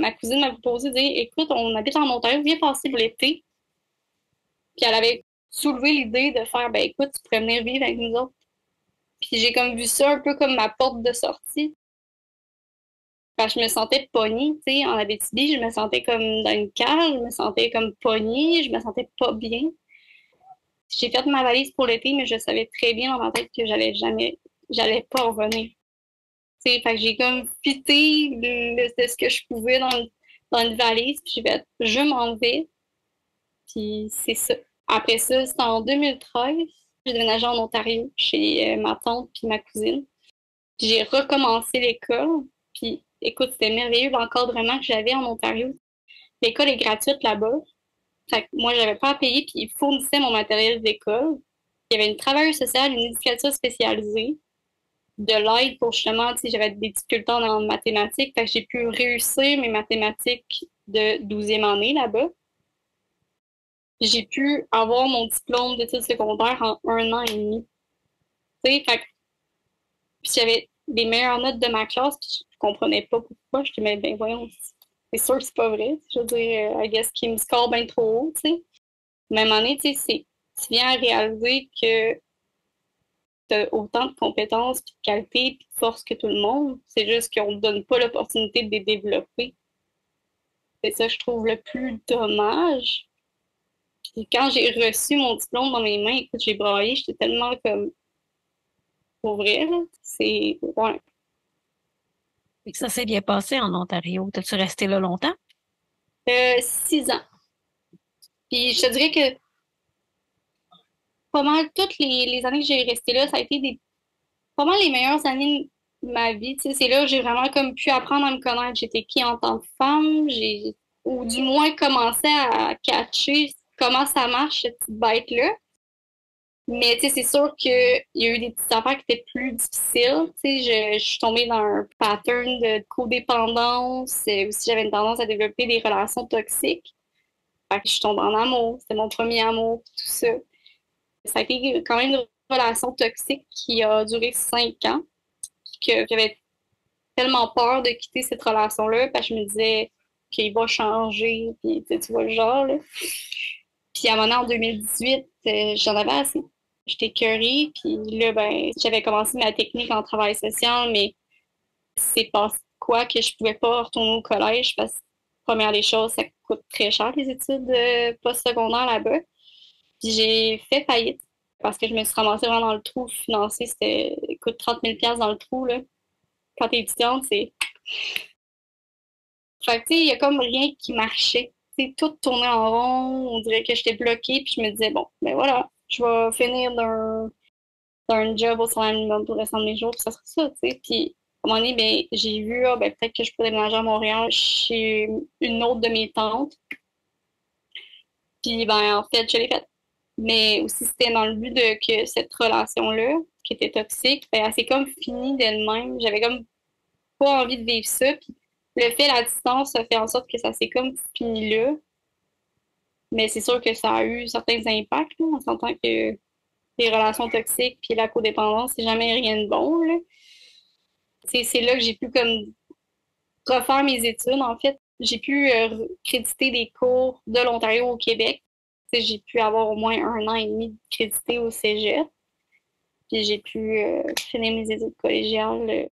ma cousine m'a proposé de dire, écoute, on habite en Ontario, viens passer pour l'été. Puis elle avait soulevé l'idée de faire, ben écoute, tu pourrais venir vivre avec nous autres. Puis j'ai comme vu ça un peu comme ma porte de sortie. Parce que je me sentais pognée, tu sais, en Abitibi, je me sentais comme dans une cage, je me sentais comme pognée, je me sentais pas bien. J'ai fait ma valise pour l'été, mais je savais très bien dans ma tête que j'allais pas revenir. Tu sais, fait que j'ai comme fité de ce que je pouvais dans une valise, puis j'ai fait, je m'en vais, puis c'est ça. Après ça, c'était en 2013, j'ai déménagé en Ontario chez ma tante puis ma cousine. J'ai recommencé l'école, puis écoute, c'était merveilleux l'encadrement que j'avais en Ontario. L'école est gratuite là-bas. Fait que moi, j'avais pas à payer, puis ils fournissaient mon matériel d'école. Il y avait une travailleuse sociale, une éducatrice spécialisée, de l'aide pour justement, tu sais, j'avais des difficultés en mathématiques, fait que j'ai pu réussir mes mathématiques de 12e année là-bas. J'ai pu avoir mon diplôme d'études secondaires en 1 an et demi. Tu sais, fait que puis j'avais des meilleures notes de ma classe, puis je comprenais pas pourquoi. Je me disais, ben voyons, c'est sûr que c'est pas vrai. Je veux dire, I guess qu'ils me score bien trop haut, tu sais. Même année, tu sais, tu viens à réaliser que tu as autant de compétences, puis de qualités, puis de force que tout le monde. C'est juste qu'on ne donne pas l'opportunité de les développer. C'est ça, je trouve le plus dommage. Puis quand j'ai reçu mon diplôme dans mes mains, écoute, j'ai braillé, j'étais tellement comme, pour vrai, là. C'est, ouais. Et que ça s'est bien passé en Ontario. T'as-tu resté là longtemps? 6 ans. Puis je te dirais que pas mal toutes les années que j'ai resté là, ça a été pas mal les meilleures années de ma vie. Tu sais, c'est là où j'ai vraiment comme pu apprendre à me connaître. J'étais qui en tant que femme, ou du moins commencé à catcher comment ça marche, cette petite bête-là. Mais tu sais, c'est sûr qu'il y a eu des petites affaires qui étaient plus difficiles. Tu sais, je suis tombée dans un pattern de codépendance. Aussi, j'avais une tendance à développer des relations toxiques. Fait que je suis tombée en amour. C'était mon premier amour, tout ça. Ça a été quand même une relation toxique qui a duré 5 ans, que j'avais tellement peur de quitter cette relation-là, parce que je me disais qu'il va changer, puis tu vois le genre, là. Puis à un moment donné, en 2018, j'en avais assez. J'étais écœurée, puis là, ben, j'avais commencé ma technique en travail social, mais c'est pas quoi que je pouvais pas retourner au collège, parce que, première des choses, ça coûte très cher, les études postsecondaires là-bas. Puis j'ai fait faillite parce que je me suis ramassée vraiment dans le trou financier. C'était, écoute, 30 000 dans le trou, là. Quand t'es étudiante, c'est... Fait que, tu sais, il y a comme rien qui marchait. Tu sais, tout tournait en rond. On dirait que j'étais bloquée. Puis je me disais, bon, ben voilà, je vais finir d'un job au salaire minimum pour le restant de mes jours. Puis ça serait ça, tu sais. Puis à un moment donné, ben, j'ai vu, ah, ben, peut-être que je pourrais déménager à Montréal chez une autre de mes tantes. Puis, ben, en fait, je l'ai fait. Mais aussi, c'était dans le but de que cette relation-là, qui était toxique, ben, elle s'est comme finie d'elle-même. J'avais comme pas envie de vivre ça. Puis le fait, la distance, a fait en sorte que ça s'est comme fini là. Mais c'est sûr que ça a eu certains impacts, là. On s'entend que les relations toxiques puis la codépendance, c'est jamais rien de bon, là. C'est là que j'ai pu comme refaire mes études, en fait. J'ai pu créditer des cours de l'Ontario au Québec. Tu sais, j'ai pu avoir au moins 1 an et demi de crédité au cégep. Puis j'ai pu finir mes études collégiales